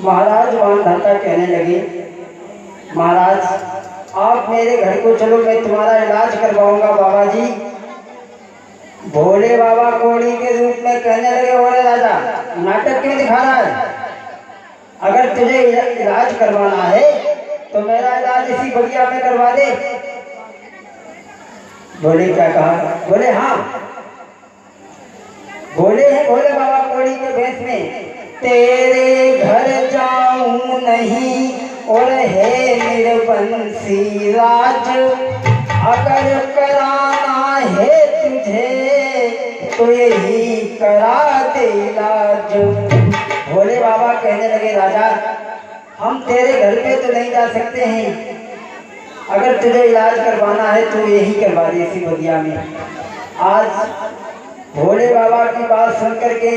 महाराज मानधाता कहने लगे, महाराज आप मेरे घर को चलो, मैं तुम्हारा इलाज करवाऊंगा बाबा जी। भोले बाबा कोड़ी के रूप में कहने लगे, बोले राजा नाटक क्यों दिखा रहा है? अगर तुझे इलाज करवाना है तो मेरा इलाज इसी बगिया में करवा दे। बोले क्या कहा? बोले हाँ। बोले हैं भोले बाबा कोड़ी के भेष में, तेरे घर जाऊं नहीं और है निर्बंसी राज, अगर कराना है तुझे तो यही करा दे इलाज। भोले बाबा कहने लगे, राजा हम तेरे घर पे तो नहीं जा सकते हैं, अगर तुझे इलाज करवाना है तो यही करवा दे इसी बगिया में। आज भोले बाबा की बात सुनकर के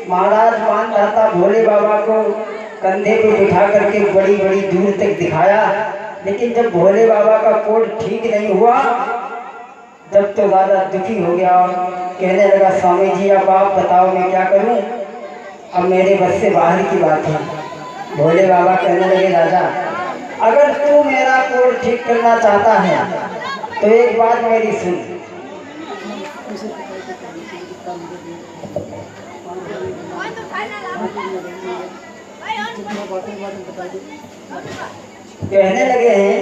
महाराज मानधाता भोले बाबा को कंधे पे बिठा करके बड़ी बड़ी दूर तक दिखाया, लेकिन जब भोले बाबा का कोट ठीक नहीं हुआ तब तो राजा दुखी हो गया और कहने लगा, स्वामी जी अब आप बताओ मैं क्या करूं, अब मेरे बस से बाहर की बात है। भोले बाबा कहने लगे, राजा अगर तू मेरा कोट ठीक करना चाहता है तो एक बात मेरी सुन। कहने लगे हैं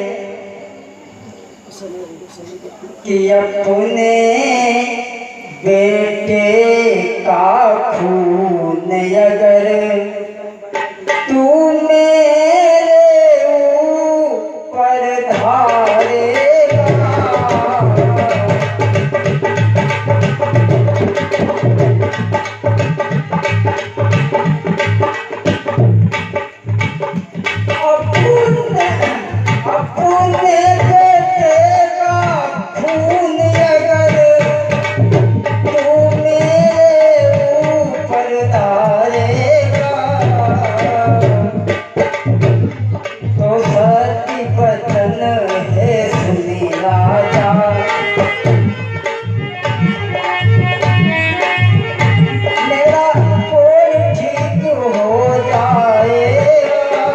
कि अपने बेटे का खून अगर तू मेरे ऊपर धारेगा, अपने बेटे का खून अगर तू मेरे ऊपर धारेगा, तो धरती बदन है सुनी राजा, मेरा कोई ठीक हो जाएगा।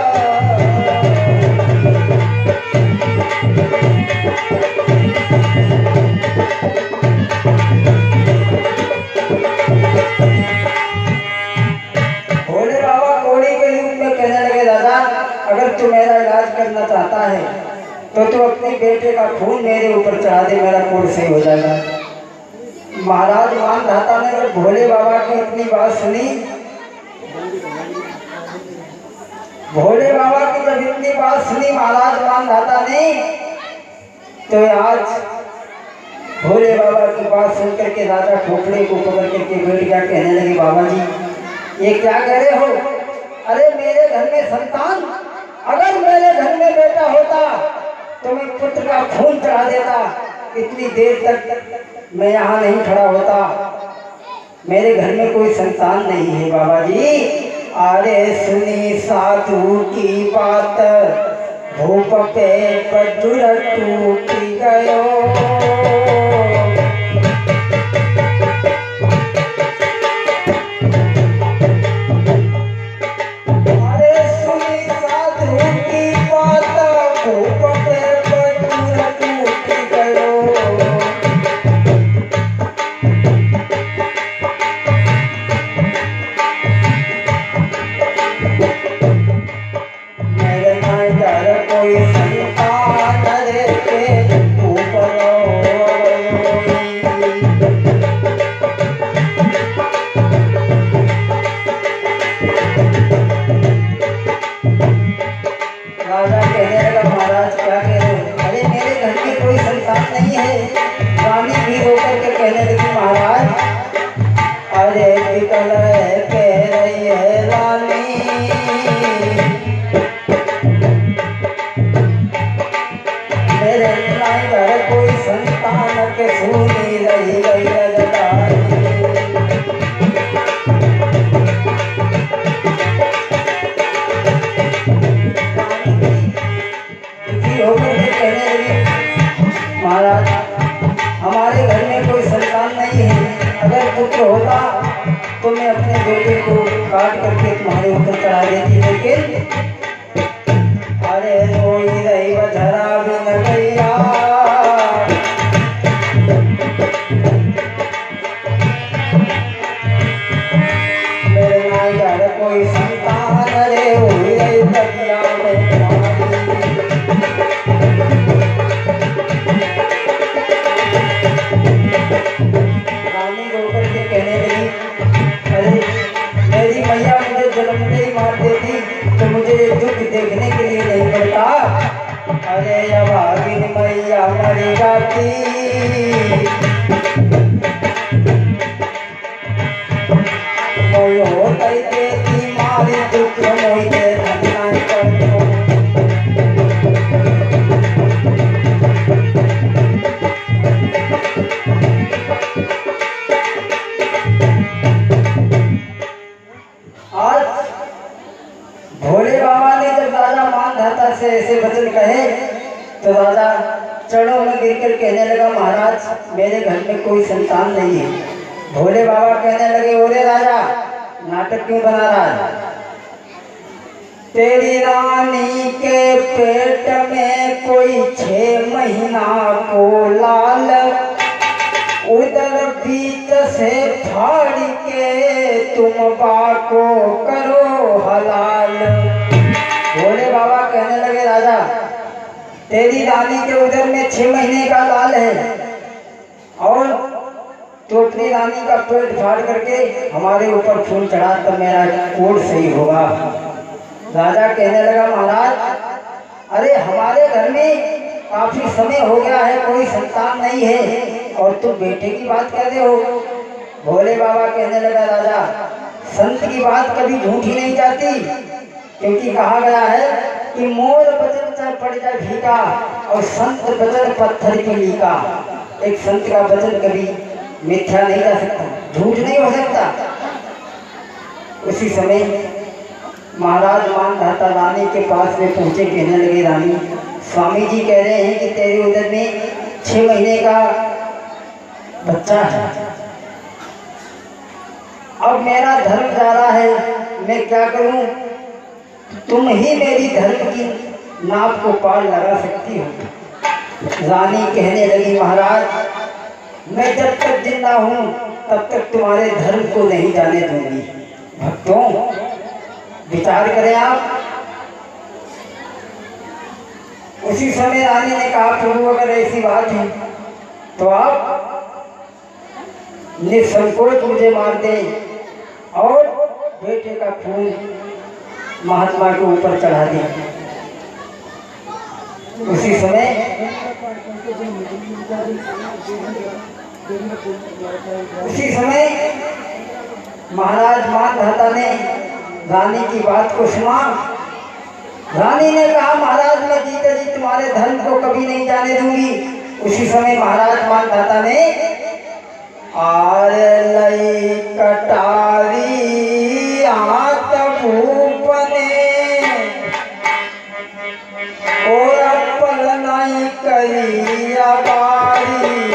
भोले बाबा कोड़ी के रूप में कहने लगे, राजा अगर तू मेरा इलाज करना चाहता है तो तू अपने बेटे का खून मेरे ऊपर चढ़ा दे, मेरा कोड़ सही हो जाएगा। महाराज मानधाता ने जब भोले बाबा की इतनी बात सुनी, भोले बाबा की जब इतनी बात सुनी महाराज मानधाता ने, तो आज भोले बाबा की बात सुन करके राजा खोपड़े को पकड़ करके बैठ गया। कहने लगे, बाबा जी ये क्या कह रहे हो? अरे मेरे घर में संतान, अगर मेरे घर में बेटा होता तो मैं पुत्र का खून चढ़ा देता, इतनी देर तक मैं यहाँ नहीं खड़ा होता। मेरे घर में कोई संतान नहीं है बाबा जी। अरे सुनी साधु की बात, भूप पे पजुर टूट गयो, कोई संतान रे के ऊपर ऊपर चढ़ा देती, लेकिन अरे रोई रही बधरा बिन गैया, मेरे नाई घर कोई संतान रे हुई रही तकिया में रानी रोकर के कहने लगी, अरे मेरी मैया मुझे जन्मते ही मार देती तो मुझे दुख देखने के लिए नहीं पड़ता। अरे अभागिन मैया मर जाती, मोय होतई देती मारी दुख मोय के धन्ना करतो। भोले बाबा ने जब राजा मानधाता से ऐसे वचन कहे तो राजा चरणों में गिरकर कहने लगा, महाराज मेरे घर में कोई संतान नहीं है। भोले बाबा कहने लगे, ओरे राजा नाटक क्यों बना रहा है? तेरी रानी के पेट में कोई 6 महीना को लाल, उधर बीच से फाड़ के तुम बाको करो हलाल। भोले बाबा कहने लगे, राजा तेरी रानी के उधर में 6 महीने का लाल है और तो अपनी रानी का पेट फाड़ करके हमारे ऊपर खून चढ़ा तब मेरा कोड सही होगा। राजा कहने लगा, महाराज अरे हमारे घर में काफी समय हो गया है, कोई संतान नहीं है और तुम बेटे की बात कर रहे हो। भोले बाबा कहने लगा, राजा संत की बात कभी झूठी नहीं जाती, क्योंकि कहा गया है कि मोर बचन चाहे पड़ जाए भीगा और संत बचन पत्थर की लीका। एक संत का वचन कभी मिथ्या नहीं जा सकता, झूठ नहीं हो सकता। उसी समय महाराज मानधाता रानी के पास में पहुंचे, कहने लगे, रानी स्वामी जी कह रहे हैं कि तेरे उधर में 6 महीने का बच्चा है, अब मेरा धर्म जा रहा है, मैं क्या करूं? तुम ही मेरी धर्म की नाप को पार लगा सकती हो। रानी कहने लगी, महाराज मैं जब तक जिंदा हूं तब तक तुम्हारे धर्म को नहीं जाने दूंगी। भक्तों विचार करें आप। उसी समय रानी ने कहा, प्रभु अगर ऐसी बात है तो आप निसंकोच मुझे मार दें और बेटे का खून महात्मा के ऊपर चढ़ा दें। उसी समय महाराज मानधाता ने रानी की बात को सुना। रानी ने कहा, महाराज मैं जीते जी तुम्हारे धर्म को कभी नहीं जाने दूंगी। उसी समय महाराज मानधाता ने आर लई कटारी आत भूपने और पल नहीं करी बारी,